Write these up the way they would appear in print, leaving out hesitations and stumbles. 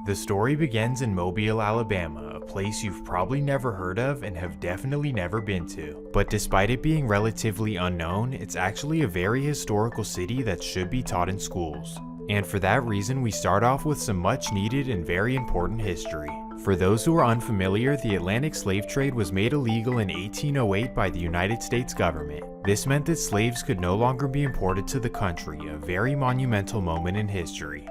The story begins in Mobile, Alabama, a place you've probably never heard of and have definitely never been to. But despite it being relatively unknown, it's actually a very historical city that should be taught in schools. And for that reason, we start off with some much needed and very important history. For those who are unfamiliar, the Atlantic slave trade was made illegal in 1808 by the United States government. This meant that slaves could no longer be imported to the country, a very monumental moment in history.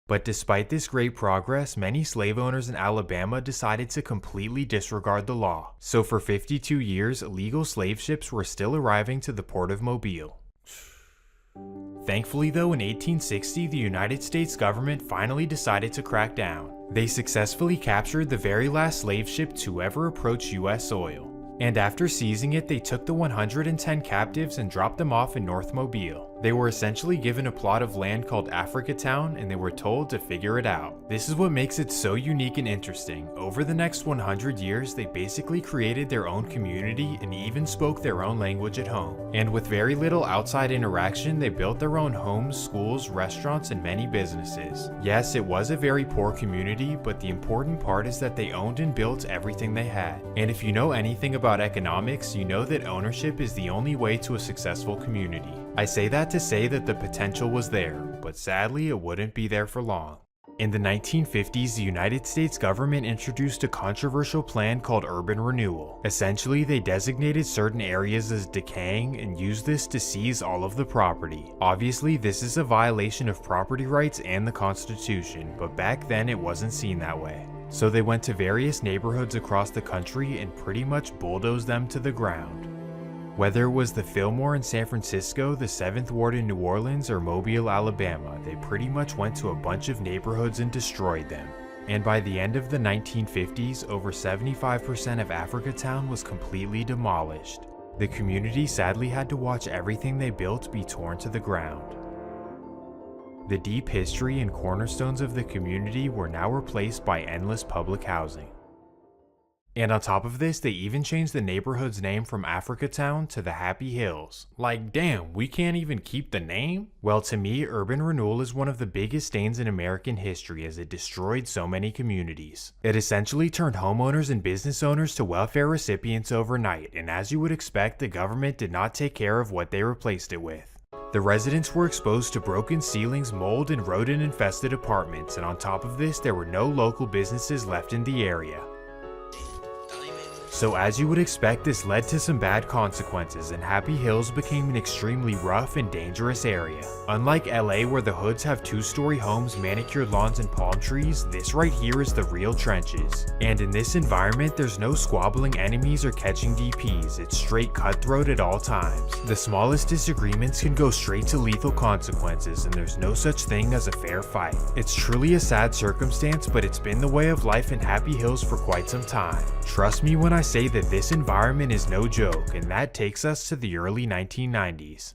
But despite this great progress, many slave owners in Alabama decided to completely disregard the law. So for 52 years, illegal slave ships were still arriving to the port of Mobile. Thankfully though, in 1860, the United States government finally decided to crack down. They successfully captured the very last slave ship to ever approach US soil. And after seizing it, they took the 110 captives and dropped them off in North Mobile. They were essentially given a plot of land called Africatown, and they were told to figure it out. This is what makes it so unique and interesting. Over the next 100 years, they basically created their own community and even spoke their own language at home. And with very little outside interaction, they built their own homes, schools, restaurants, and many businesses. Yes, it was a very poor community, but the important part is that they owned and built everything they had. And if you know anything about economics, you know that ownership is the only way to a successful community. I say that to say that the potential was there, but sadly it wouldn't be there for long. In the 1950s, the United States government introduced a controversial plan called urban renewal. Essentially, they designated certain areas as decaying and used this to seize all of the property. Obviously, this is a violation of property rights and the Constitution, but back then it wasn't seen that way. So they went to various neighborhoods across the country and pretty much bulldozed them to the ground. Whether it was the Filmore in San Francisco, the 7th Ward in New Orleans, or Mobile, Alabama, they pretty much went to a bunch of neighborhoods and destroyed them. And by the end of the 1950s, over 75% of Africatown was completely demolished. The community sadly had to watch everything they built be torn to the ground. The deep history and cornerstones of the community were now replaced by endless public housing. And on top of this, they even changed the neighborhood's name from Africatown to the Happy Hills. Like, damn, we can't even keep the name? Well, to me, urban renewal is one of the biggest stains in American history as it destroyed so many communities. It essentially turned homeowners and business owners to welfare recipients overnight, and as you would expect, the government did not take care of what they replaced it with. The residents were exposed to broken ceilings, mold, and rodent-infested apartments, and on top of this, there were no local businesses left in the area. So as you would expect, this led to some bad consequences, and Happy Hills became an extremely rough and dangerous area. Unlike LA, where the hoods have 2-story homes, manicured lawns, and palm trees, this right here is the real trenches. And in this environment, there's no squabbling enemies or catching DPs, it's straight cutthroat at all times. The smallest disagreements can go straight to lethal consequences, and there's no such thing as a fair fight. It's truly a sad circumstance, but it's been the way of life in Happy Hills for quite some time. Trust me when I say that this environment is no joke, and that takes us to the early 1990s.